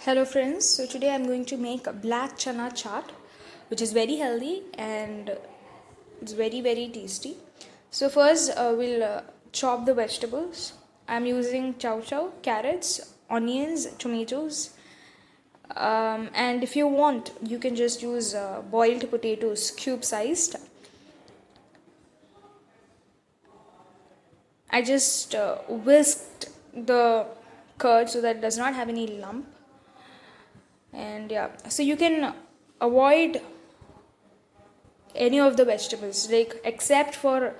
Hello friends, so today I'm going to make a black chana chaat which is very healthy and it's very tasty. So first we'll chop the vegetables. I'm using chow chow, carrots, onions, tomatoes, and if you want you can just use boiled potatoes cube sized. I just whisked the curd so that it does not have any lump. And yeah, so you can avoid any of the vegetables, like except for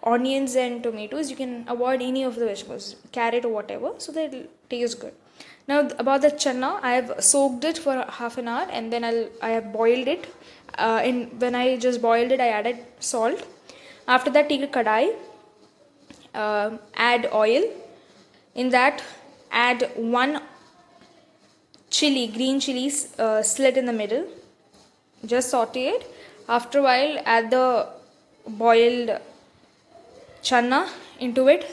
onions and tomatoes you can avoid any of the vegetables, carrot or whatever, so that it'll taste good. Now about the chana, I have soaked it for half an hour and then I have boiled it. When I just boiled it, I added salt. After that, take a kadai, add oil. In that, add one chili, green chili, slit in the middle. Just saute it. After a while, add the boiled chana into it.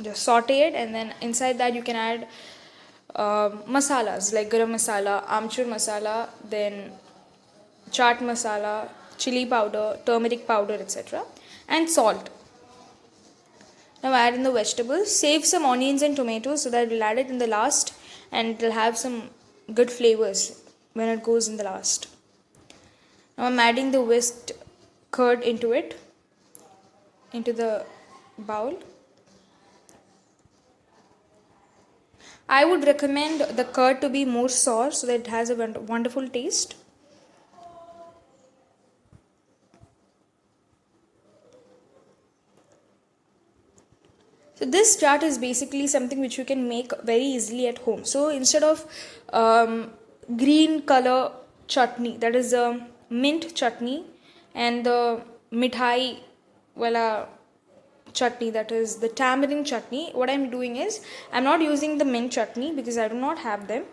Just saute it, and then inside that you can add masalas like garam masala, amchur masala, then chaat masala, chili powder, turmeric powder, etc., and salt. Now add in the vegetables. Save some onions and tomatoes so that we'll add it in the last, and it'll have some good flavors when it goes in the last. Now I'm adding the whisked curd into it, into the bowl. I would recommend the curd to be more sour so that it has a wonderful taste. So this chaat is basically something which you can make very easily at home. So instead of green color chutney, that is a mint chutney, and the mithai wala chutney, that is the tamarind chutney, what I'm doing is I'm not using the mint chutney because I do not have them.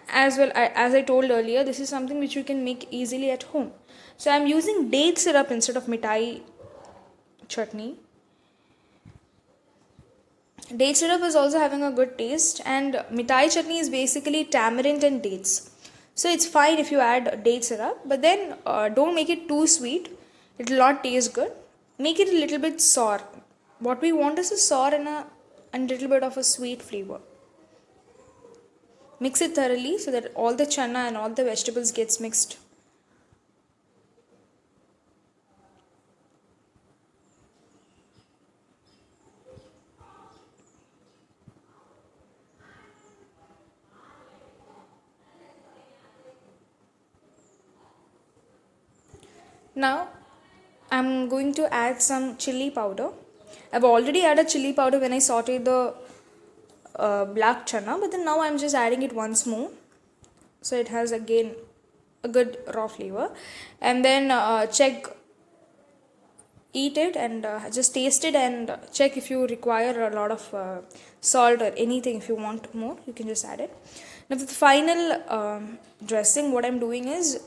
As well, as I told earlier, this is something which you can make easily at home. So I'm using date syrup instead of mithai chutney. Date syrup is also having a good taste, and mithai chutney is basically tamarind and dates. So it's fine if you add date syrup, but then don't make it too sweet. It will not taste good. Make it a little bit sour. What we want is a sour and little bit of a sweet flavor. Mix it thoroughly so that all the chana and all the vegetables gets mixed. Now I'm going to add some chili powder. I've already added chili powder when I sauteed the black chana, but then now I'm just adding it once more, so it has again a good raw flavor. And then eat it and just taste it and check if you require a lot of salt or anything. If you want more, you can just add it. Now for the final dressing, what I'm doing is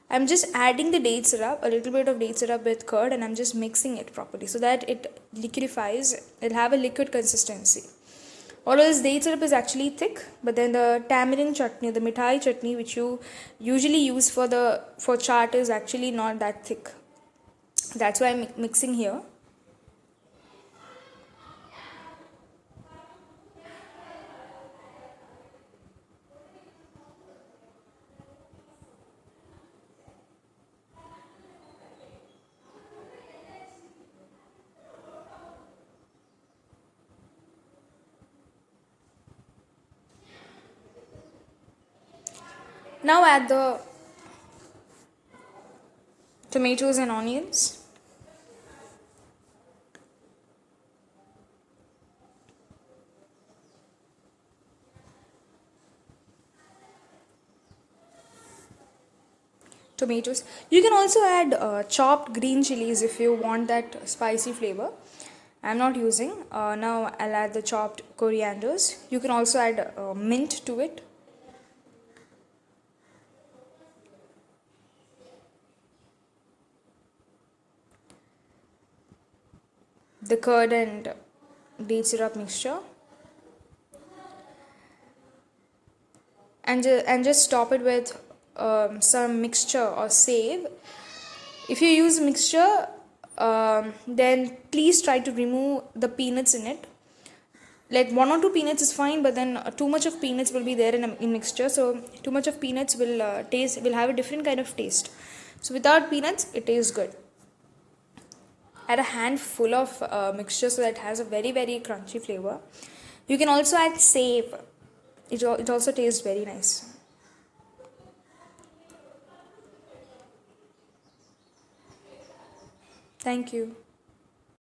I'm just adding the date syrup, a little bit of date syrup with curd, and I'm just mixing it properly so that it liquefies. It'll have a liquid consistency. Although this date syrup is actually thick, but then the tamarind chutney, the mithai chutney, which you usually use for chaat, is actually not that thick. That's why I'm mixing here. Now add the tomatoes and onions. Tomatoes. You can also add chopped green chilies if you want that spicy flavor. I'm not using. Now I'll add the chopped corianders. You can also add mint to it. The curd and date syrup mixture. and just top it with some mixture or save. If you use mixture, then please try to remove the peanuts in it. Like 1 or 2 peanuts is fine, but then too much of peanuts will be there in mixture, so too much of peanuts will have a different kind of taste. So without peanuts it tastes good. Add a handful of mixture so that it has a very very crunchy flavor. You can also add save. It also tastes very nice. Thank you.